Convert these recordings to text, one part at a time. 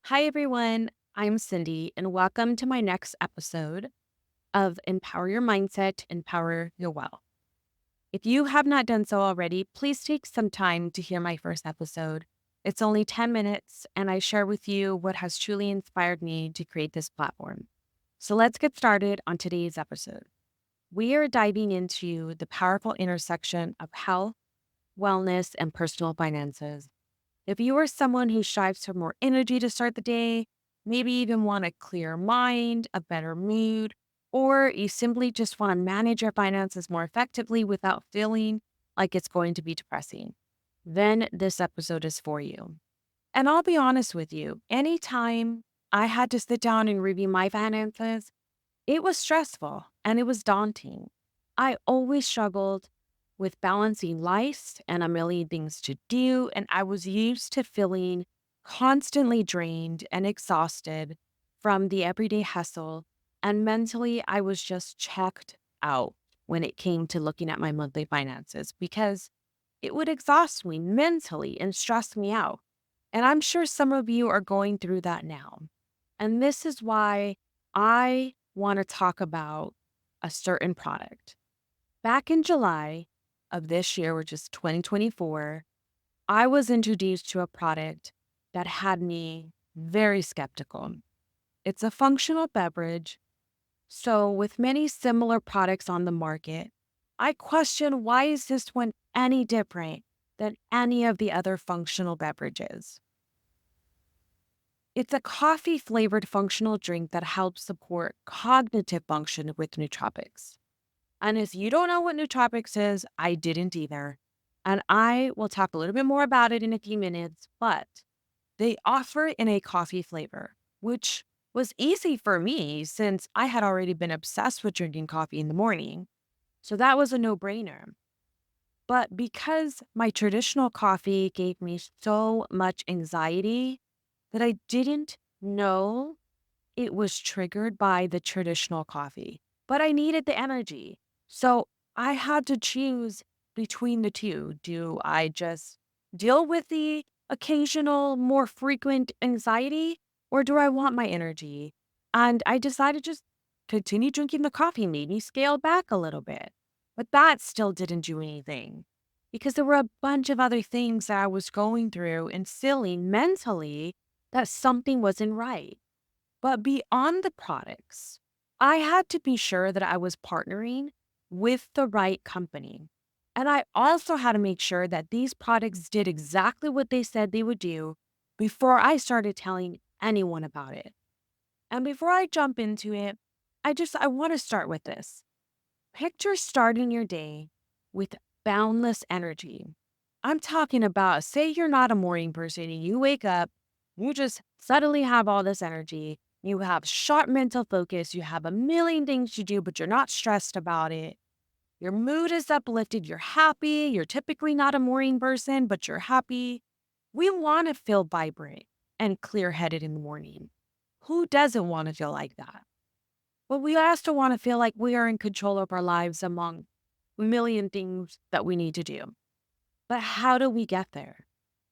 Hi, everyone. I'm Cyndi, and welcome to my next episode of Empower Your Mindset, Empower Your Well. If you have not done so already, please take some time to hear my first episode. It's only 10 minutes, and I share with you what has truly inspired me to create this platform. So let's get started on today's episode. We are diving into the powerful intersection of health, wellness, and personal finances. If you are someone who strives for more energy to start the day, maybe even want a clear mind, a better mood, or you simply just want to manage your finances more effectively without feeling like it's going to be depressing, then this episode is for you. And I'll be honest with you, anytime I had to sit down and review my finances, it was stressful and it was daunting. I always struggled with balancing life and a million things to do, and I was used to feeling constantly drained and exhausted from the everyday hustle. And mentally, I was just checked out when it came to looking at my monthly finances because it would exhaust me mentally and stress me out. And I'm sure some of you are going through that now. And this is why I want to talk about a certain product. Back in July of this year, which is 2024, I was introduced to a product that had me very skeptical. It's a functional beverage. So, with many similar products on the market, I question, why is this one any different than any of the other functional beverages? It's a coffee flavored functional drink that helps support cognitive function with nootropics. And if you don't know what nootropics is, I didn't either. And I will talk a little bit more about it in a few minutes, but they offer it in a coffee flavor, which was easy for me since I had already been obsessed with drinking coffee in the morning. So that was a no brainer. But because my traditional coffee gave me so much anxiety that I didn't know it was triggered by the traditional coffee, but I needed the energy. So I had to choose between the two. Do I just deal with the occasional, more frequent anxiety, or do I want my energy? And I decided just continue drinking the coffee, made me scale back a little bit. But that still didn't do anything because there were a bunch of other things that I was going through and feeling mentally that something wasn't right. But beyond the products, I had to be sure that I was partnering with the right company. And I also had to make sure that these products did exactly what they said they would do before I started telling anyone about it. And before I jump into it, I want to start with this. Picture starting your day with boundless energy. I'm talking about, say you're not a morning person and you wake up, you just suddenly have all this energy. You have sharp mental focus. You have a million things to do, but you're not stressed about it. Your mood is uplifted. You're happy. You're typically not a morning person, but you're happy. We want to feel vibrant and clear headed in the morning. Who doesn't want to feel like that? But we also want to feel like we are in control of our lives among a million things that we need to do. But how do we get there?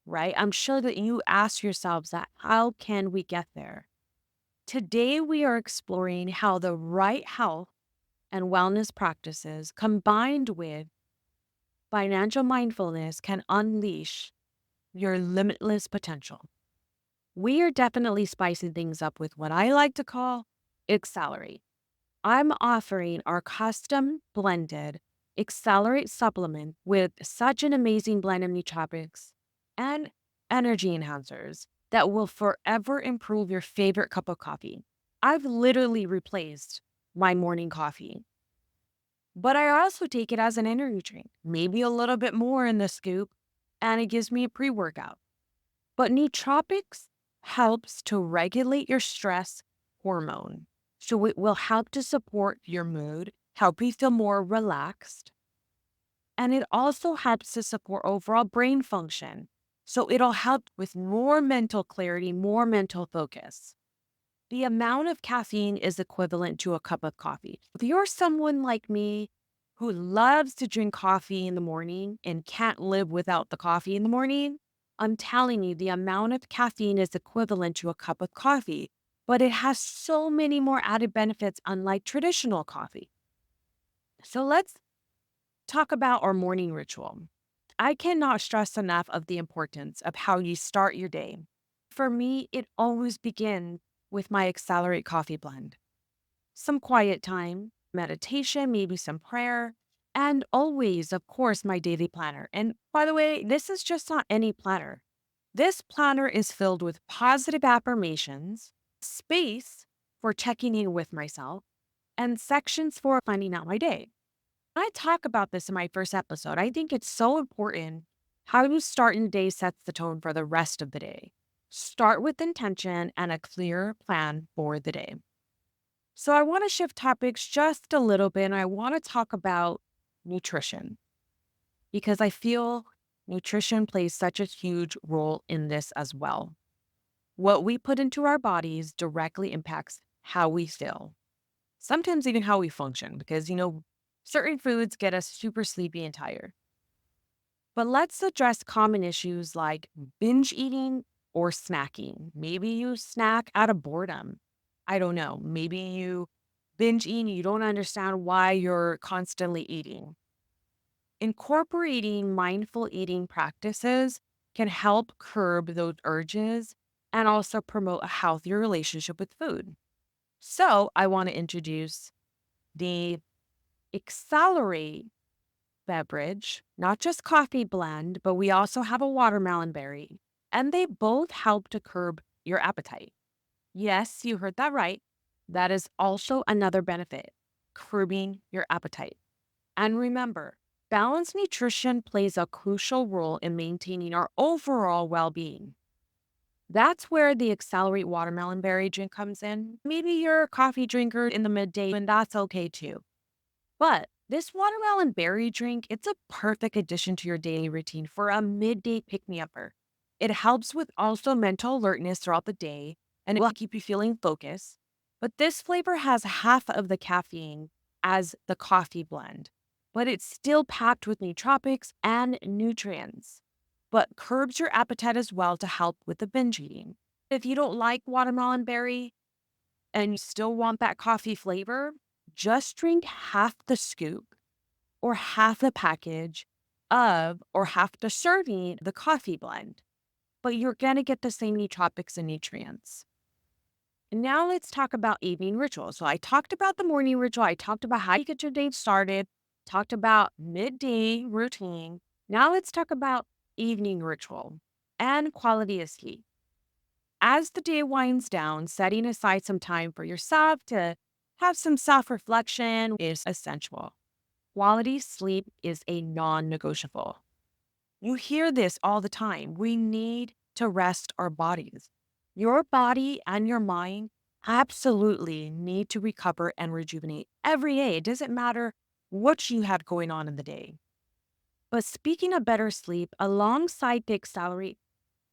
Right? I'm sure that you ask yourselves that. How can we get there? Today, we are exploring how the right health and wellness practices combined with financial mindfulness can unleash your limitless potential. We are definitely spicing things up with what I like to call Xcelerate. I'm offering our custom blended Xcelerate supplement with such an amazing blend of nootropics and energy enhancers that will forever improve your favorite cup of coffee. I've literally replaced my morning coffee, but I also take it as an energy drink, maybe a little bit more in the scoop, and it gives me a pre workout. But nootropics helps to regulate your stress hormone. So it will help to support your mood, help you feel more relaxed, and it also helps to support overall brain function. So it'll help with more mental clarity, more mental focus. The amount of caffeine is equivalent to a cup of coffee. If you're someone like me who loves to drink coffee in the morning and can't live without the coffee in the morning, I'm telling you, the amount of caffeine is equivalent to a cup of coffee, but it has so many more added benefits, unlike traditional coffee. So let's talk about our morning ritual. I cannot stress enough of the importance of how you start your day. For me, it always begins with my Accelerate coffee blend. Some quiet time, meditation, maybe some prayer, and always, of course, my daily planner. And by the way, this is just not any planner. This planner is filled with positive affirmations, space for checking in with myself, and sections for planning out my day. I talk about this in my first episode. I think it's so important. How you start in the day sets the tone for the rest of the day. Start with intention and a clear plan for the day. So, I want to shift topics just a little bit and I want to talk about nutrition because I feel nutrition plays such a huge role in this as well. What we put into our bodies directly impacts how we feel, sometimes even how we function, because, certain foods get us super sleepy and tired. But let's address common issues like binge eating or snacking. Maybe you snack out of boredom. I don't know. Maybe you binge eat and you don't understand why you're constantly eating. Incorporating mindful eating practices can help curb those urges and also promote a healthier relationship with food. So, I want to introduce the Xcelerate beverage, not just coffee blend, but we also have a watermelon berry, and they both help to curb your appetite. Yes, you heard that right. That is also another benefit, curbing your appetite. And remember, balanced nutrition plays a crucial role in maintaining our overall well being. That's where the Accelerate watermelon berry drink comes in. Maybe you're a coffee drinker in the midday, and that's okay too. But this watermelon berry drink, it's a perfect addition to your daily routine for a midday pick-me-upper. It helps with also mental alertness throughout the day and it will keep you feeling focused. But this flavor has half of the caffeine as the coffee blend, but it's still packed with nootropics and nutrients, but curbs your appetite as well to help with the binge eating. If you don't like watermelon berry, and you still want that coffee flavor, just drink half the scoop or half the package of or half the serving the coffee blend. But you're going to get the same nootropics and nutrients. And now let's talk about evening rituals. So I talked about the morning ritual. I talked about how you get your day started, talked about midday routine. Now let's talk about evening ritual and quality of sleep. As the day winds down, setting aside some time for yourself to have some self reflection is essential. Quality sleep is a non negotiable. You hear this all the time. We need to rest our bodies. Your body and your mind absolutely need to recover and rejuvenate every day. It doesn't matter what you had going on in the day. But speaking of better sleep, alongside the Accelerate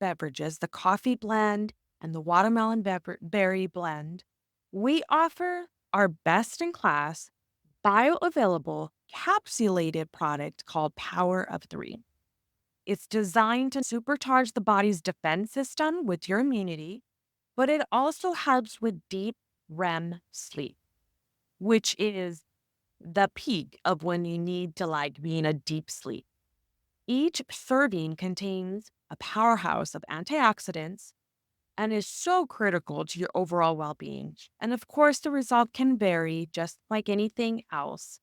beverages, the coffee blend and the watermelon berry blend, we offer our best in class, bioavailable, capsulated product called Power of Three. It's designed to supercharge the body's defense system with your immunity, but it also helps with deep REM sleep, which is the peak of when you need to be in a deep sleep. Each serving contains a powerhouse of antioxidants and is so critical to your overall well being. And of course, the result can vary just like anything else.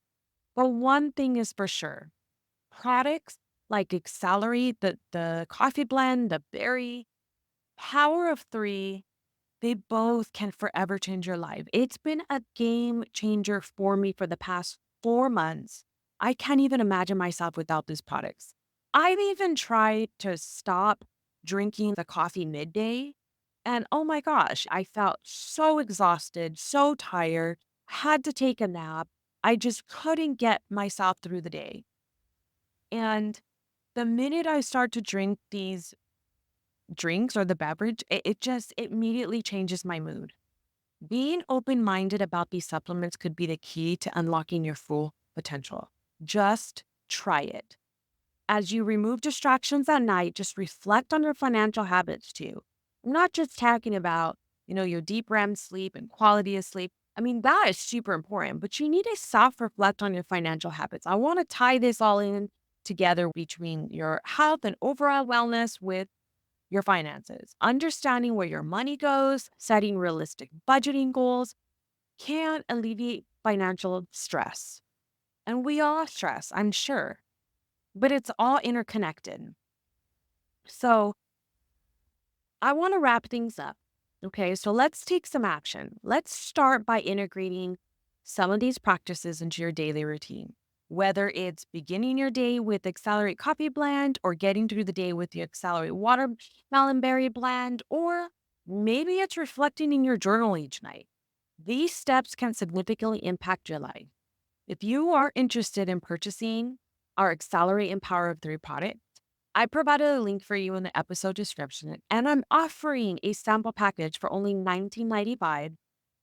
But one thing is for sure, products like Accelerate, the coffee blend, the berry, Power of Three, they both can forever change your life. It's been a game changer for me for the past 4 months. I can't even imagine myself without these products. I've even tried to stop drinking the coffee midday. And oh my gosh, I felt so exhausted, so tired, had to take a nap. I just couldn't get myself through the day. And the minute I start to drink these drinks or the beverage, it just immediately changes my mood. Being open minded about these supplements could be the key to unlocking your full potential. Just try it. As you remove distractions at night, just reflect on your financial habits too. I'm not just talking about, your deep REM sleep and quality of sleep. I mean, that is super important, but you need to self reflect on your financial habits. I want to tie this all in together between your health and overall wellness with your finances. Understanding where your money goes, setting realistic budgeting goals can alleviate financial stress. And we all stress, I'm sure, but it's all interconnected. So I want to wrap things up. Okay, so let's take some action. Let's start by integrating some of these practices into your daily routine. Whether it's beginning your day with Accelerate Coffee Blend or getting through the day with the Accelerate Watermelon Berry Blend, or maybe it's reflecting in your journal each night. These steps can significantly impact your life. If you are interested in purchasing our Accelerate Empower of 3 product, I provided a link for you in the episode description, and I'm offering a sample package for only $19.95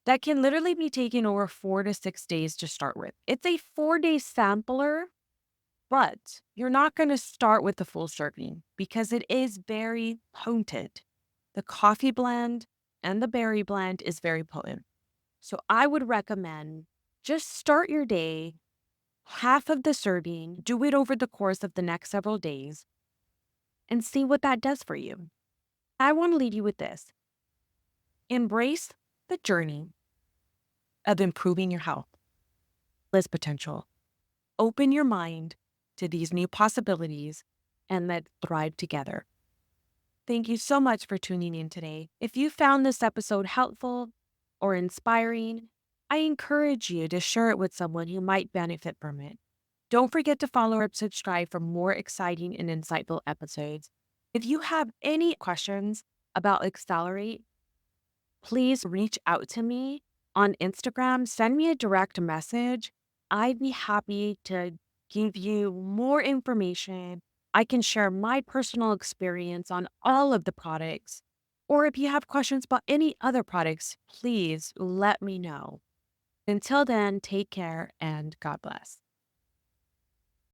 that can literally be taken over 4 to 6 days to start with. It's a 4-day sampler, but you're not going to start with the full serving because it is very potent. The coffee blend and the berry blend is very potent. So I would recommend just start your day, half of the serving, do it over the course of the next several days, and see what that does for you. I want to leave you with this: embrace the journey of improving your health, its potential. Open your mind to these new possibilities and let's thrive together. Thank you so much for tuning in today. If you found this episode helpful or inspiring, I encourage you to share it with someone who might benefit from it. Don't forget to follow or subscribe for more exciting and insightful episodes. If you have any questions about Accelerate, please reach out to me on Instagram. Send me a direct message. I'd be happy to give you more information. I can share my personal experience on all of the products. Or if you have questions about any other products, please let me know. Until then, take care and God bless.